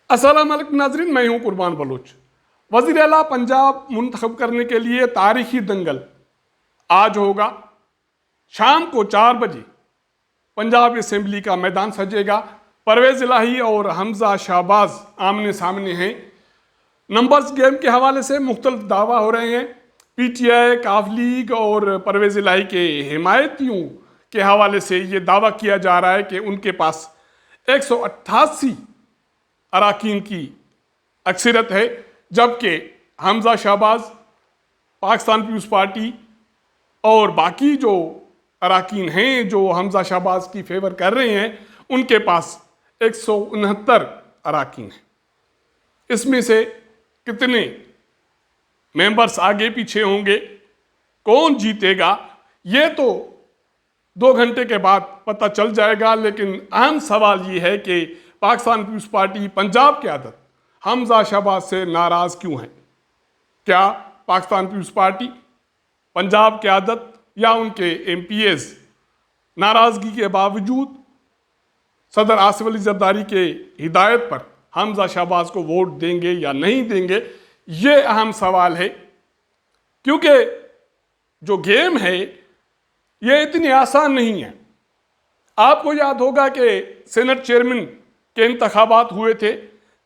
अस्सलाम वालेकुम नाज़रीन, मैं हूं कुर्बान बलोच। वज़ीर आला पंजाब मुंतखब करने के लिए तारीखी दंगल आज होगा। शाम को 4 बजे पंजाब असेंबली का मैदान सजेगा। परवेज़ इलाही और हमजा शहबाज आमने सामने हैं। नंबर्स गेम के हवाले से मुख्तलिफ दावा हो रहे हैं। PTI, काफ लीग और परवेज़ इलाही के हिमायतियों के हवाले से ये दावा किया जा रहा है कि उनके पास 188 अराकीन की अक्सरियत है, जबकि हमजा शहबाज, पाकिस्तान पीपल्स पार्टी और बाकी जो अराकीन हैं जो हमजा शहबाज की फेवर कर रहे हैं, उनके पास 169 अराकीन हैं। इसमें से कितने मेंबर्स आगे पीछे होंगे, कौन जीतेगा, ये तो 2 घंटे के बाद पता चल जाएगा। लेकिन अहम सवाल ये है कि पाकिस्तान पीपल्स पार्टी पंजाब क़यादत हमजा शहबाज से नाराज़ क्यों है? क्या पाकिस्तान पीपल्स पार्टी पंजाब क़यादत या उनके MPs नाराज़गी के बावजूद सदर आसिफ अली जरदारी के हिदायत पर हमजा शहबाज को वोट देंगे या नहीं देंगे? ये अहम सवाल है, क्योंकि जो गेम है ये इतनी आसान नहीं है। आपको याद होगा कि सेनेट चेयरमैन के इंतखाबात हुए थे।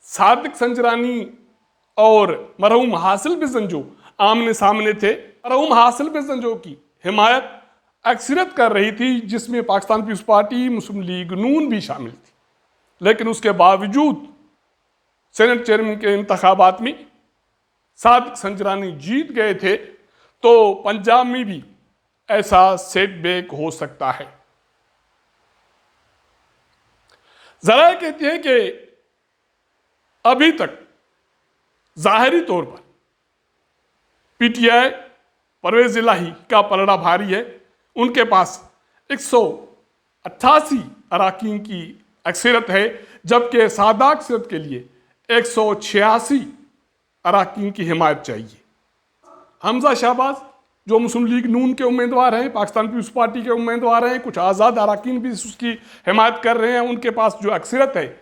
सादिक संजरानी और मरहूम हासिल बिजंजो आमने सामने थे। मरहूम हासिल बिजंजो की हिमायत अक्सरियत कर रही थी, जिसमें पाकिस्तान पीपल्स पार्टी, मुस्लिम लीग नून भी शामिल थी। लेकिन उसके बावजूद सेनेट चेयरमैन के इंतखाबात में सादिक संजरानी जीत गए थे। तो पंजाब में भी ऐसा सेटबैक हो सकता है। जरा कहते हैं कि अभी तक जाहिरी तौर पर PTI परवेज़ इलाही का पलड़ा भारी है। उनके पास 188 अराकीन की अक्सरियत है, जबकि सादा अक्सरियत के लिए 186 अराकीन की हिमायत चाहिए। हमजा शहबाज जो मुस्लिम लीग नून के उम्मीदवार हैं, पाकिस्तान पीपल्स पार्टी के उम्मीदवार हैं, कुछ आज़ाद अराकीन भी उसकी हिमायत कर रहे हैं। उनके पास जो अक्सरियत है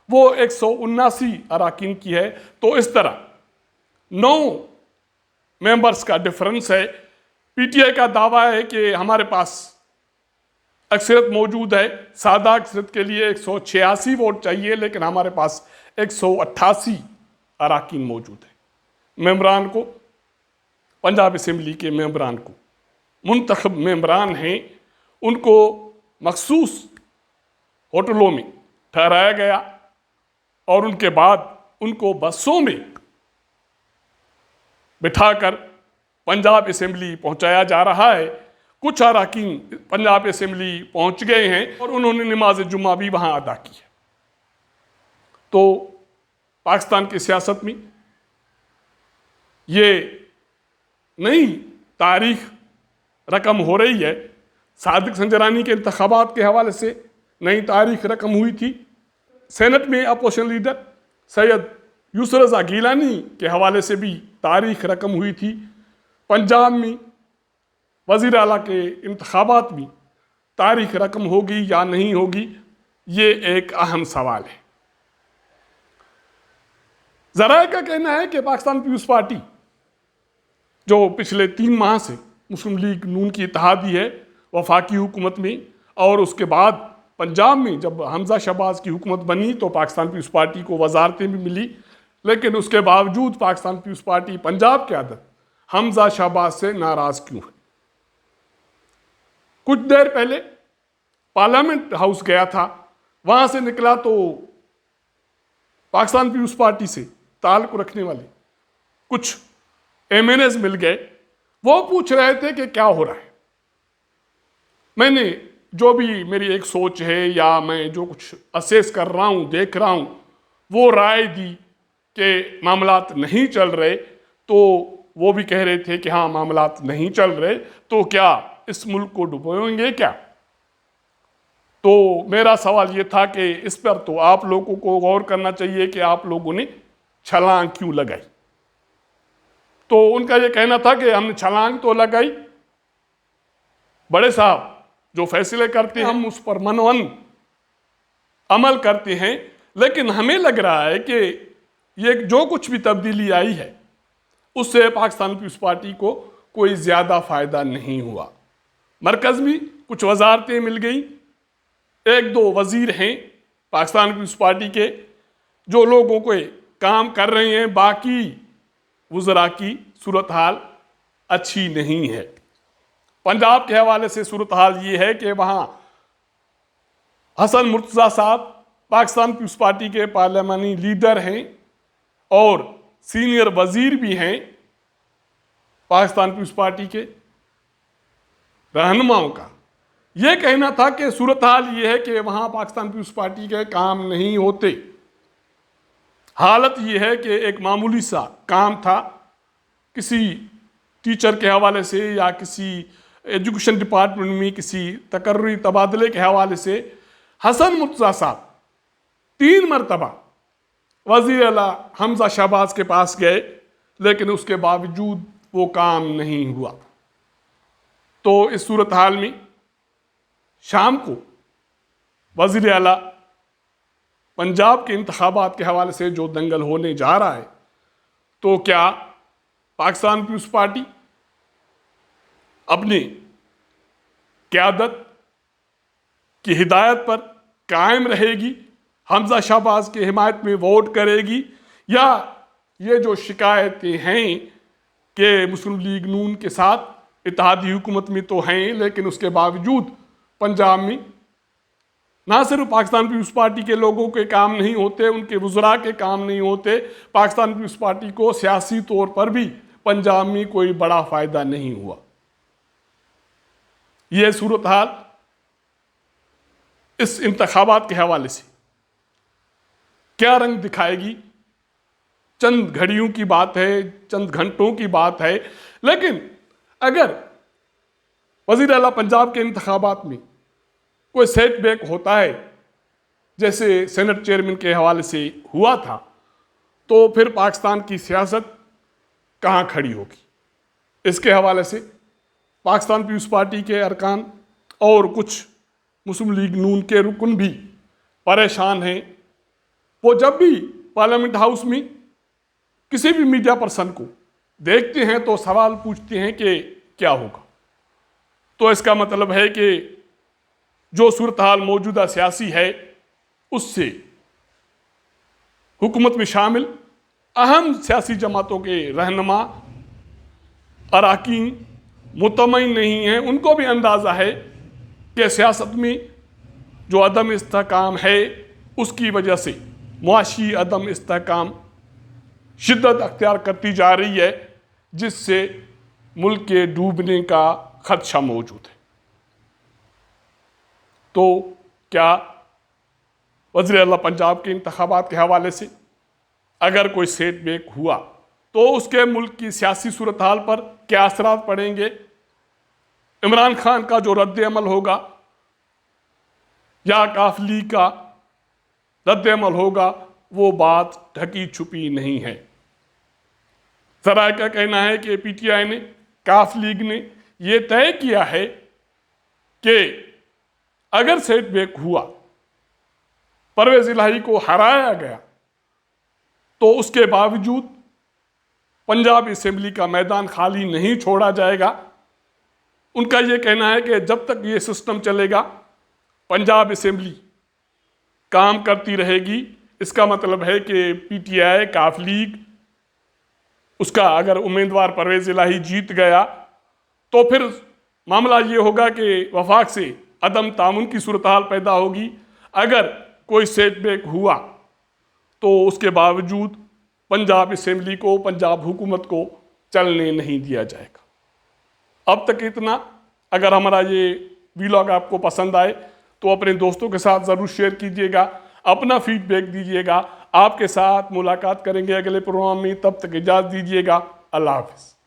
वो 179 अराकीन की है। तो इस तरह 9 मेंबर्स का डिफरेंस है। PTI का दावा है कि हमारे पास अक्सरियत मौजूद है, सादा अक्सरियत के लिए 186 वोट चाहिए, लेकिन हमारे पास 188 अराकीन मौजूद है। मेंबरान को, पंजाब असेंबली के मेंबरान को, मुंतखब मेंबरान हैं, उनको मखसूस होटलों में ठहराया गया और उनके बाद उनको बसों में बिठाकर पंजाब असेंबली पहुंचाया जा रहा है। कुछ अराकीन पंजाब असेंबली पहुंच गए हैं और उन्होंने नमाज जुम्मा भी वहां अदा की है। तो पाकिस्तान की सियासत में ये नई तारीख रकम हो रही है। सादिक संजरानी के इंतखाबात के हवाले से नई तारीख रकम हुई थी। सेनेट में अपोजिशन लीडर सैयद यूसुफ रज़ा गिलानी के हवाले से भी तारीख रकम हुई थी। पंजाब में वज़ीर आला के इंतखाबात में तारीख रकम होगी या नहीं होगी, ये एक अहम सवाल है। ज़राए का कहना है कि पाकिस्तान पीपल्स पार्टी जो पिछले 3 माह से मुस्लिम लीग नून की इत्तेहादी है वफाकी हुकूमत में, और उसके बाद पंजाब में जब हमजा शहबाज की हुकूमत बनी तो पाकिस्तान पीपल्स पार्टी को वजारतें भी मिली, लेकिन उसके बावजूद पाकिस्तान पीपल्स पार्टी पंजाब क़यादत हमजा शहबाज से नाराज़ क्यों है? कुछ देर पहले पार्लियामेंट हाउस गया था, वहाँ से निकला तो पाकिस्तान पीपल्स पार्टी से ताल्लुक़ रखने वाले कुछ MNAs मिल गए। वो पूछ रहे थे कि क्या हो रहा है। मैंने जो भी मेरी एक सोच है या मैं जो कुछ असेस कर रहा हूँ, देख रहा हूँ, वो राय दी कि मामलात नहीं चल रहे। तो वो भी कह रहे थे कि हाँ मामलात नहीं चल रहे, तो क्या इस मुल्क को डुबोएंगे क्या? तो मेरा सवाल ये था कि इस पर तो आप लोगों को गौर करना चाहिए कि आप लोगों ने छलांग क्यों लगाई। तो उनका ये कहना था कि हमने छलांग तो लगाई, बड़े साहब जो फैसले करते हैं हम उस पर मनवन अमल करते हैं, लेकिन हमें लग रहा है कि ये जो कुछ भी तब्दीली आई है उससे पाकिस्तान पीपल्स पार्टी को कोई ज़्यादा फ़ायदा नहीं हुआ। मरकज़ में कुछ वजारतें मिल गई, एक दो वज़ीर हैं पाकिस्तान पीपल्स पार्टी के जो लोगों को काम कर रहे हैं, बाकी वज़रा की सूरत हाल अच्छी नहीं है। पंजाब के हवाले से सूरत हाल ये है कि वहाँ हसन मुर्तज़ा साहब पाकिस्तान पीपल्स पार्टी के पार्लियामानी लीडर हैं और सीनियर वज़ीर भी हैं पाकिस्तान पीपल्स पार्टी के रहनुमाओं का। ये कहना था कि सूरत हाल ये है कि वहाँ पाकिस्तान पीपल्स पार्टी के काम नहीं होते। हालत ये है कि एक मामूली सा काम था, किसी टीचर के हवाले से या किसी एजुकेशन डिपार्टमेंट में किसी तकर्री तबादले के हवाले से हसन मुर्तज़ा साहब 3 मरतबा वज़ीर आला हमजा शहबाज के पास गए, लेकिन उसके बावजूद वो काम नहीं हुआ। तो इस सूरत हाल में शाम को वज़ीर आला पंजाब के इंतखाबात के हवाले से जो दंगल होने जा रहा है, तो क्या पाकिस्तान पीपल्स पार्टी अपनी क़यादत की हिदायत पर कायम रहेगी, हमजा शहबाज की हिमायत में वोट करेगी, या ये जो शिकायतें हैं कि मुस्लिम लीग नून के साथ इत्तेहादी हुकूमत में तो हैं, लेकिन उसके बावजूद पंजाब में ना सिर्फ पाकिस्तान पीपल्स पार्टी के लोगों के काम नहीं होते, उनके वज़रा के काम नहीं होते, पाकिस्तान पीपल्स पार्टी को सियासी तौर पर भी पंजाब में कोई बड़ा फ़ायदा नहीं हुआ। यह सूरत हाल इस इंतखाबात के हवाले से क्या रंग दिखाएगी, चंद घड़ियों की बात है, चंद घंटों की बात है, लेकिन अगर वज़ीर आला पंजाब के इंतखाबात में कोई सेटबैक होता है, जैसे सेनेट चेयरमैन के हवाले से हुआ था, तो फिर पाकिस्तान की सियासत कहाँ खड़ी होगी। इसके हवाले से पाकिस्तान पीपल्स पार्टी के अरकान और कुछ मुस्लिम लीग नून के रुकन भी परेशान हैं। वो जब भी पार्लियामेंट हाउस में किसी भी मीडिया पर्सन को देखते हैं तो सवाल पूछते हैं कि क्या होगा। तो इसका मतलब है कि जो सूरत हाल मौजूदा सियासी है उससे हुकूमत में शामिल अहम सियासी जमातों के रहनुमा अरकान मुतमईन नहीं हैं। उनको भी अंदाज़ा है कि सियासत में जो अदम इस्तेहकाम है उसकी वजह से मुआशी अदम इस्तेहकाम शिद्दत अख्तियार करती जा रही है, जिससे मुल्क के डूबने का खदशा मौजूद है। तो क्या वज़ीर आला पंजाब के इंतखाबात के हवाले से अगर कोई सेटबैक हुआ तो उसके मुल्क की सियासी सूरत हाल पर क्या असरात पड़ेंगे? इमरान खान का जो रद्द अमल होगा या काफ लीग का रद्द अमल होगा, वो बात ढकी छुपी नहीं है। ज़राए का कहना है कि पीटीआई ने, काफ लीग ने ये तय किया है कि अगर सेटबैक हुआ, परवेज़ इलाही को हराया गया, तो उसके बावजूद पंजाब असेंबली का मैदान खाली नहीं छोड़ा जाएगा। उनका ये कहना है कि जब तक ये सिस्टम चलेगा पंजाब असेंबली काम करती रहेगी। इसका मतलब है कि पीटीआई, काफ लीग, उसका अगर उम्मीदवार परवेज़ इलाही जीत गया तो फिर मामला ये होगा कि वफाक से अदम तामुन की सूरत हाल पैदा होगी। अगर कोई सेटबैक हुआ तो उसके बावजूद पंजाब असेंबली को, पंजाब हुकूमत को चलने नहीं दिया जाएगा। अब तक इतना। अगर हमारा ये वीलॉग आपको पसंद आए तो अपने दोस्तों के साथ ज़रूर शेयर कीजिएगा, अपना फीडबैक दीजिएगा। आपके साथ मुलाकात करेंगे अगले प्रोग्राम में, तब तक इजाज़त दीजिएगा। अल्लाह हाफ़िज़।